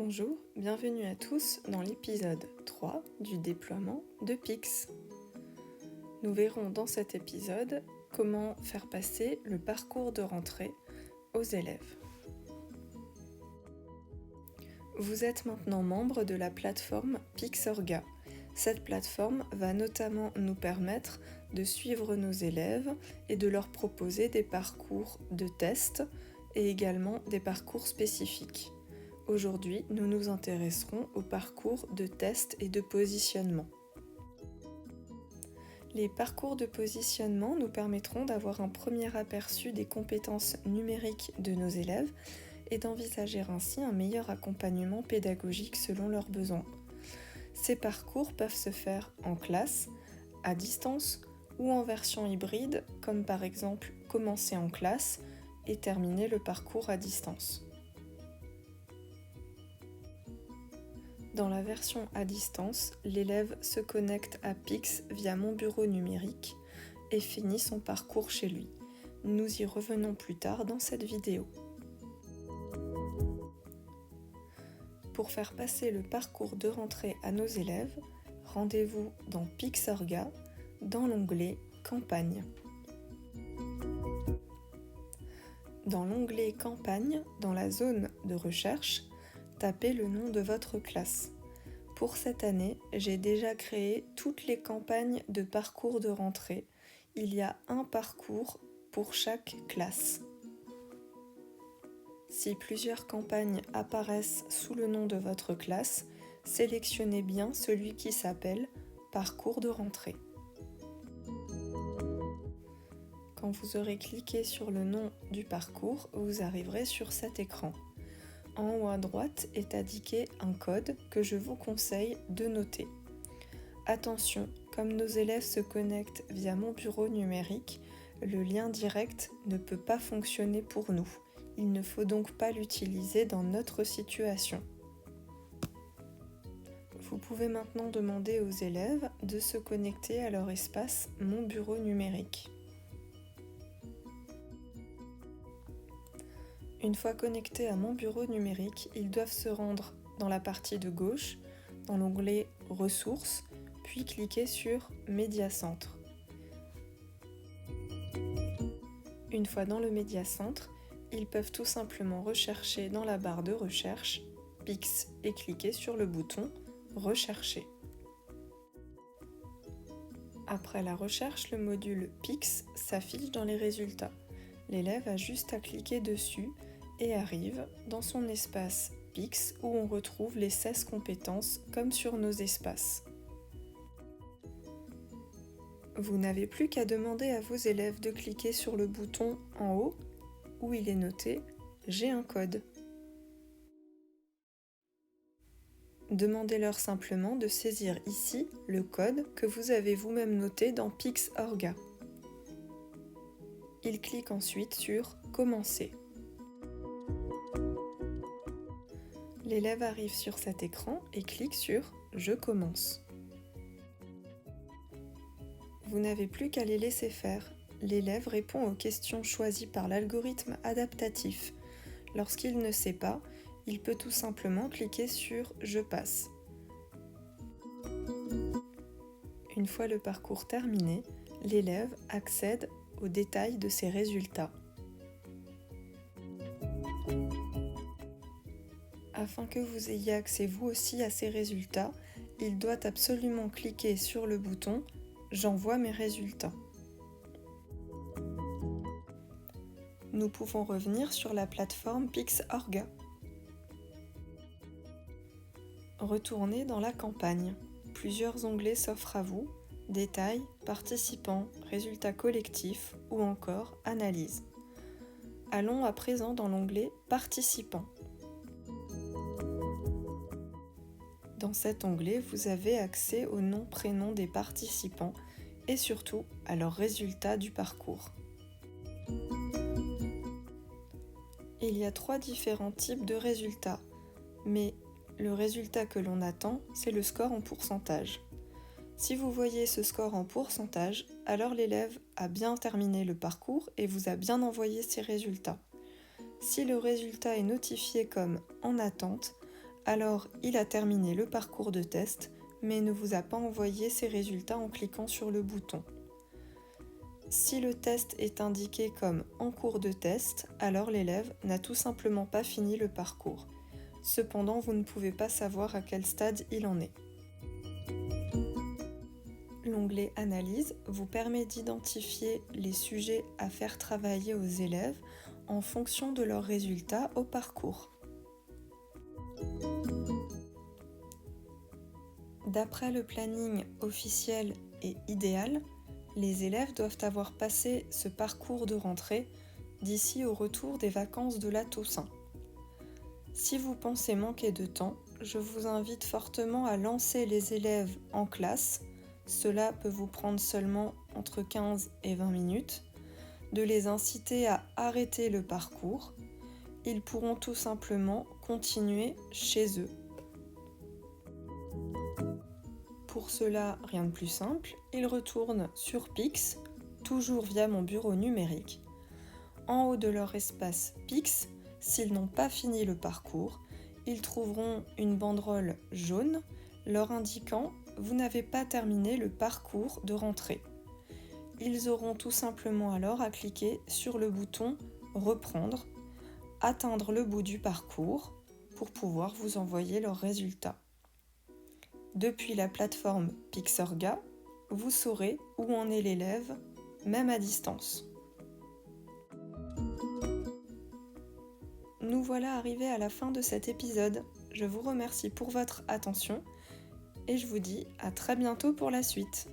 Bonjour, bienvenue à tous dans l'épisode 3 du déploiement de Pix. Nous verrons dans cet épisode comment faire passer le parcours de rentrée aux élèves. Vous êtes maintenant membre de la plateforme Pixorga. Cette plateforme va notamment nous permettre de suivre nos élèves et de leur proposer des parcours de tests et également des parcours spécifiques. Aujourd'hui, nous nous intéresserons au parcours de test et de positionnement. Les parcours de positionnement nous permettront d'avoir un premier aperçu des compétences numériques de nos élèves et d'envisager ainsi un meilleur accompagnement pédagogique selon leurs besoins. Ces parcours peuvent se faire en classe, à distance ou en version hybride, comme par exemple commencer en classe et terminer le parcours à distance. Dans la version à distance, l'élève se connecte à Pix via Mon Bureau numérique et finit son parcours chez lui. Nous y revenons plus tard dans cette vidéo. Pour faire passer le parcours de rentrée à nos élèves, rendez-vous dans Pixorga, dans l'onglet Campagne. Dans l'onglet Campagne, dans la zone de recherche, tapez le nom de votre classe. Pour cette année, j'ai déjà créé toutes les campagnes de parcours de rentrée. Il y a un parcours pour chaque classe. Si plusieurs campagnes apparaissent sous le nom de votre classe, sélectionnez bien celui qui s'appelle Parcours de rentrée. Quand vous aurez cliqué sur le nom du parcours, vous arriverez sur cet écran. En haut à droite est indiqué un code que je vous conseille de noter. Attention, comme nos élèves se connectent via Mon Bureau numérique, le lien direct ne peut pas fonctionner pour nous. Il ne faut donc pas l'utiliser dans notre situation. Vous pouvez maintenant demander aux élèves de se connecter à leur espace Mon Bureau numérique. Une fois connectés à Mon Bureau numérique, ils doivent se rendre dans la partie de gauche, dans l'onglet Ressources, puis cliquer sur Médiacentre. Une fois dans le Médiacentre, ils peuvent tout simplement rechercher dans la barre de recherche Pix et cliquer sur le bouton Rechercher. Après la recherche, le module Pix s'affiche dans les résultats. L'élève a juste à cliquer dessus et arrive dans son espace Pix où on retrouve les 16 compétences comme sur nos espaces. Vous n'avez plus qu'à demander à vos élèves de cliquer sur le bouton en haut où il est noté « J'ai un code ». Demandez-leur simplement de saisir ici le code que vous avez vous-même noté dans Pixorga. Ils cliquent ensuite sur « Commencer ». L'élève arrive sur cet écran et clique sur « Je commence ». Vous n'avez plus qu'à les laisser faire. L'élève répond aux questions choisies par l'algorithme adaptatif. Lorsqu'il ne sait pas, il peut tout simplement cliquer sur « Je passe ». Une fois le parcours terminé, l'élève accède aux détails de ses résultats. Afin que vous ayez accès vous aussi à ces résultats, il doit absolument cliquer sur le bouton « J'envoie mes résultats ». Nous pouvons revenir sur la plateforme Pixorga. Retournez dans la campagne. Plusieurs onglets s'offrent à vous, Détails, Participants, Résultats collectifs ou encore Analyse. Allons à présent dans l'onglet Participants. Dans cet onglet, vous avez accès aux noms, prénoms des participants et surtout à leurs résultats du parcours. Il y a 3 différents types de résultats, mais le résultat que l'on attend, c'est le score en pourcentage. Si vous voyez ce score en pourcentage, alors l'élève a bien terminé le parcours et vous a bien envoyé ses résultats. Si le résultat est notifié comme « en attente », alors il a terminé le parcours de test, mais ne vous a pas envoyé ses résultats en cliquant sur le bouton. Si le test est indiqué comme « en cours de test », alors l'élève n'a tout simplement pas fini le parcours. Cependant, vous ne pouvez pas savoir à quel stade il en est. L'onglet « Analyse » vous permet d'identifier les sujets à faire travailler aux élèves en fonction de leurs résultats au parcours. D'après le planning officiel et idéal, les élèves doivent avoir passé ce parcours de rentrée d'ici au retour des vacances de la Toussaint. Si vous pensez manquer de temps, je vous invite fortement à lancer les élèves en classe. Cela peut vous prendre seulement entre 15 et 20 minutes, de les inciter à arrêter le parcours. Ils pourront tout simplement continuer chez eux. Pour cela, rien de plus simple, ils retournent sur Pix, toujours via mon bureau numérique. En haut de leur espace Pix, s'ils n'ont pas fini le parcours, ils trouveront une banderole jaune leur indiquant « Vous n'avez pas terminé le parcours de rentrée ». Ils auront tout simplement alors à cliquer sur le bouton « Reprendre », atteindre le bout du parcours pour pouvoir vous envoyer leurs résultats. Depuis la plateforme Pixorga, vous saurez où en est l'élève, même à distance. Nous voilà arrivés à la fin de cet épisode. Je vous remercie pour votre attention et je vous dis à très bientôt pour la suite.